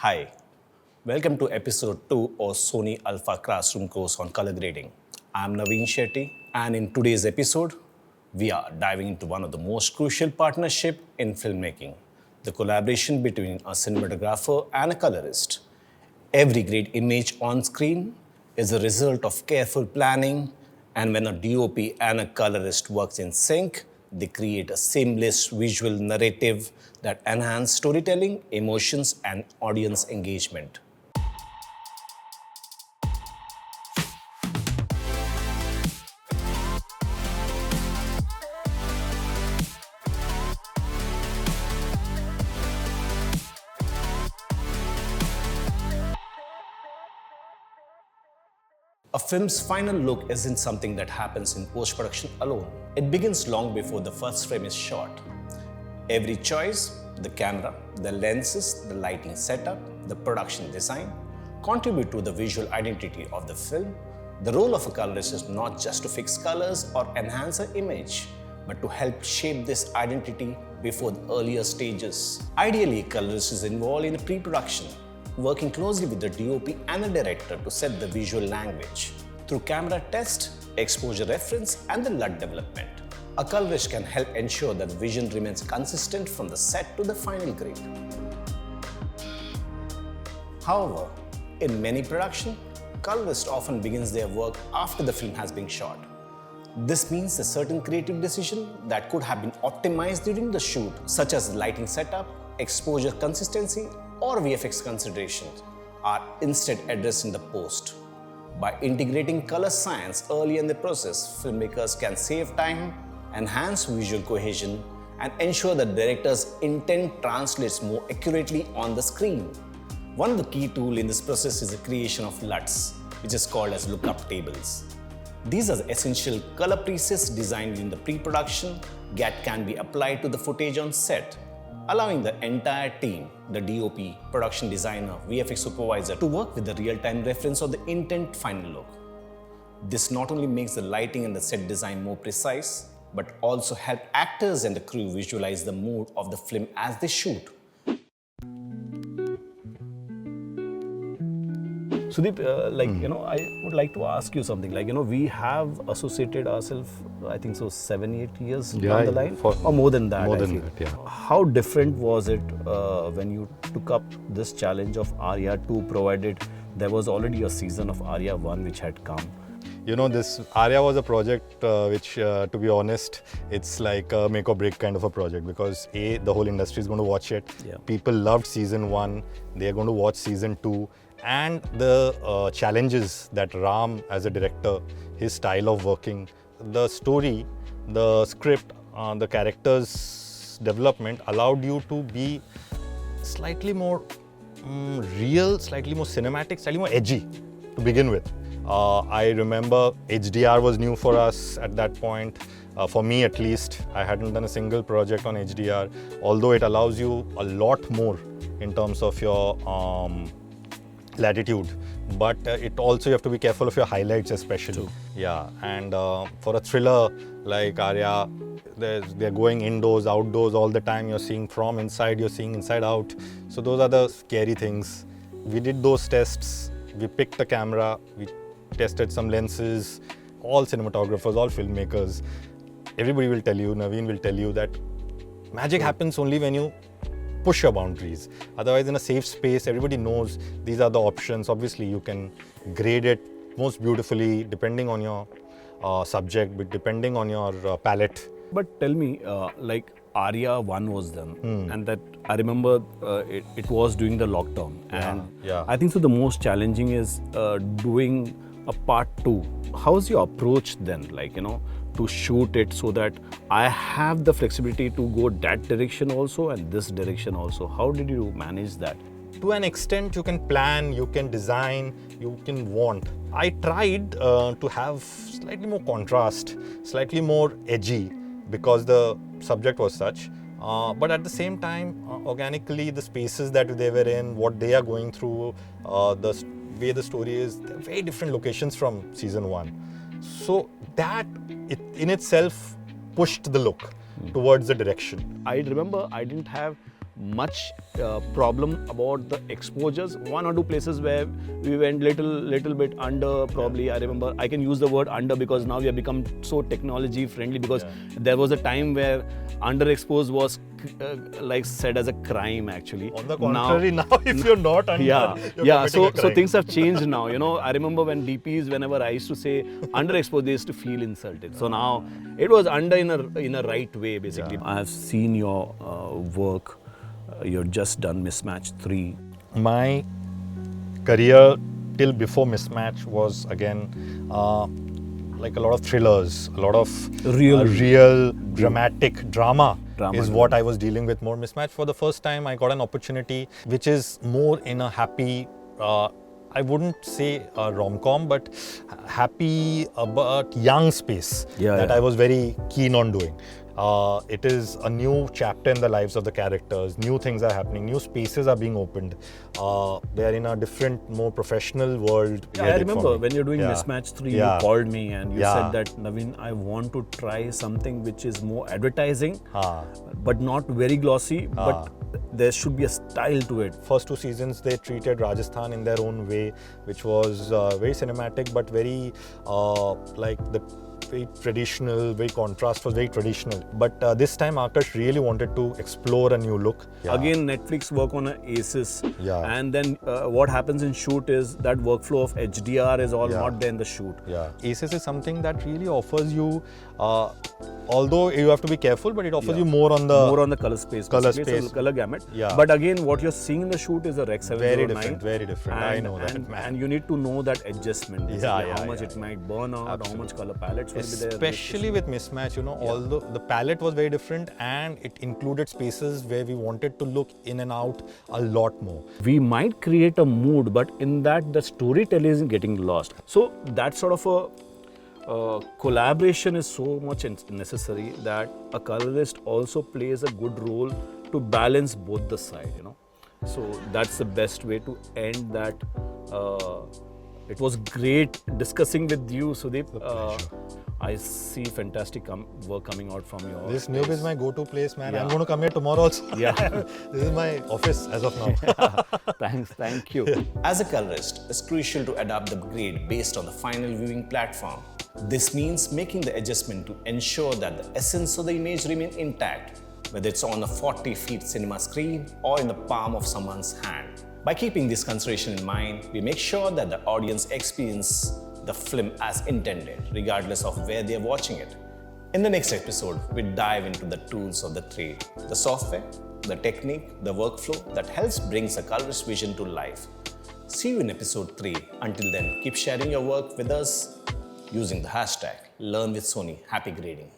Hi, welcome to episode 2 of Sony Alpha Classroom course on color grading. I'm Naveen Shetty, and in today's episode, we are diving into one of the most crucial partnership in filmmaking, the collaboration between a cinematographer and a colorist. Every great image on screen is a result of careful planning, and when a DOP and a colorist works in sync, they create a seamless visual narrative that enhance storytelling, emotions, and audience engagement. A film's final look isn't something that happens in post-production alone. It begins long before the first frame is shot. Every choice, the camera, the lenses, the lighting setup, the production design, contribute to the visual identity of the film. The role of a colorist is not just to fix colors or enhance an image, but to help shape this identity before the earlier stages. Ideally, a colorist is involved in pre-production, working closely with the DOP and the director to set the visual language. Through camera test, exposure reference, and the LUT development, a colorist can help ensure that the vision remains consistent from the set to the final grade. However, in many productions, colorist often begins their work after the film has been shot. This means a certain creative decision that could have been optimized during the shoot, such as lighting setup, exposure consistency, or VFX considerations, are instead addressed in the post. By integrating color science early in the process, filmmakers can save time, enhance visual cohesion, and ensure that director's intent translates more accurately on the screen. One of the key tools in this process is the creation of LUTs, which is called as lookup tables. These are the essential color presets designed in the pre-production that can be applied to the footage on set, allowing the entire team, the DOP, production designer, VFX supervisor, to work with the real-time reference of the intent final look. This not only makes the lighting and the set design more precise, but also help actors and the crew visualize the mood of the film as they shoot. Sudeep, I would like to ask you something. We have associated ourselves, I think so, 7-8 years down the line, or more than that. More than that, yeah. How different was it when you took up this challenge of Arya 2, provided there was already a season of Arya 1 which had come? You know, this Arya was a project which, to be honest, it's like a make or break kind of a project, because A, the whole industry is going to watch it. Yeah. People loved season 1, they're going to watch season 2. And the challenges that Ram as a director, his style of working, the story, the script, the characters' development allowed you to be slightly more real, slightly more cinematic, slightly more edgy to begin with. I remember HDR was new for us at that point. For me at least, I hadn't done a single project on HDR, although it allows you a lot more in terms of your latitude, but it also, you have to be careful of your highlights especially. True. Yeah, and for a thriller like Arya, they're going indoors, outdoors all the time. You're seeing from inside, you're seeing inside out. So those are the scary things. We did those tests. We picked the camera. We tested some lenses. All cinematographers, all filmmakers. Everybody will tell you, Naveen will tell you that magic happens only when you push your boundaries. Otherwise, in a safe space, everybody knows these are the options. Obviously, you can grade it most beautifully depending on your subject, but depending on your palette. But tell me, Arya 1 was them, and that I remember it was during the lockdown. And yeah. I think so the most challenging is doing a part 2. How's your approach then, to shoot it so that I have the flexibility to go that direction also and this direction also? How did you manage that? To an extent, you can plan, you can design, you can want. I tried to have slightly more contrast, slightly more edgy, because the subject was such. But at the same time, organically, the spaces that they were in, what they are going through, the way the story is, they're very different locations from season 1. So that in itself pushed the look towards the direction. I remember I didn't have much problem about the exposures. 1 or 2 places where we went little bit under, probably. I remember, I can use the word under because now we have become so technology friendly, because there was a time where underexposed was like said as a crime actually. On the contrary, now if you're not under, you're committing a so crime. things have changed now. You know, I remember when DPs, whenever I used to say underexposed, they used to feel insulted. So now it was under in a right way, basically. I have seen your work. You've just done Mismatch 3. My career till before Mismatch was again like a lot of thrillers, a lot of real dramatic drama is what I was dealing with more. Mismatch, for the first time I got an opportunity which is more in a happy, I wouldn't say a rom-com, but happy but young space that I was very keen on doing. It is a new chapter in the lives of the characters. New things are happening. New spaces are being opened. They are in a different, more professional world. Yeah, I remember when you're doing Mismatch 3, you called me and you said that, Naveen, I want to try something which is more advertising, but not very glossy, but there should be a style to it. First 2 seasons, they treated Rajasthan in their own way, which was very cinematic, but very like the very traditional, very contrast was very traditional. But this time Akash really wanted to explore a new look. Again, Netflix work on an ACES, and then what happens in shoot is that workflow of HDR is all not there in the shoot. ACES is something that really offers you, although you have to be careful, but it offers you more on the color space, space, color gamut. But again, what you're seeing in the shoot is a Rec 709. Very different. I know that, man. And you need to know that adjustment. How much it might burn out, how much color palettes will be there. Especially with Mismatch, you know, although the palette was very different and it included spaces where we wanted to look in and out a lot more. We might create a mood, but in that the storytelling is getting lost. So that sort of a collaboration is so much necessary that a colorist also plays a good role to balance both the side, you know. So that's the best way to end that. It was great discussing with you, Sudeep. I see fantastic work coming out from your This Noob is my go-to place, man. I'm going to come here tomorrow also. This is my office as of now. Thanks, thank you. As a colorist, it's crucial to adapt the grade based on the final viewing platform. This means making the adjustment to ensure that the essence of the image remains intact, whether it's on a 40-feet cinema screen or in the palm of someone's hand. By keeping this consideration in mind, we make sure that the audience experience the film as intended, regardless of where they are watching it. In the next episode, we dive into the tools of the trade, the software, the technique, the workflow that helps brings a colorist vision to life. See you in episode 3. Until then, keep sharing your work with us using the hashtag LearnWithSony. Happy grading.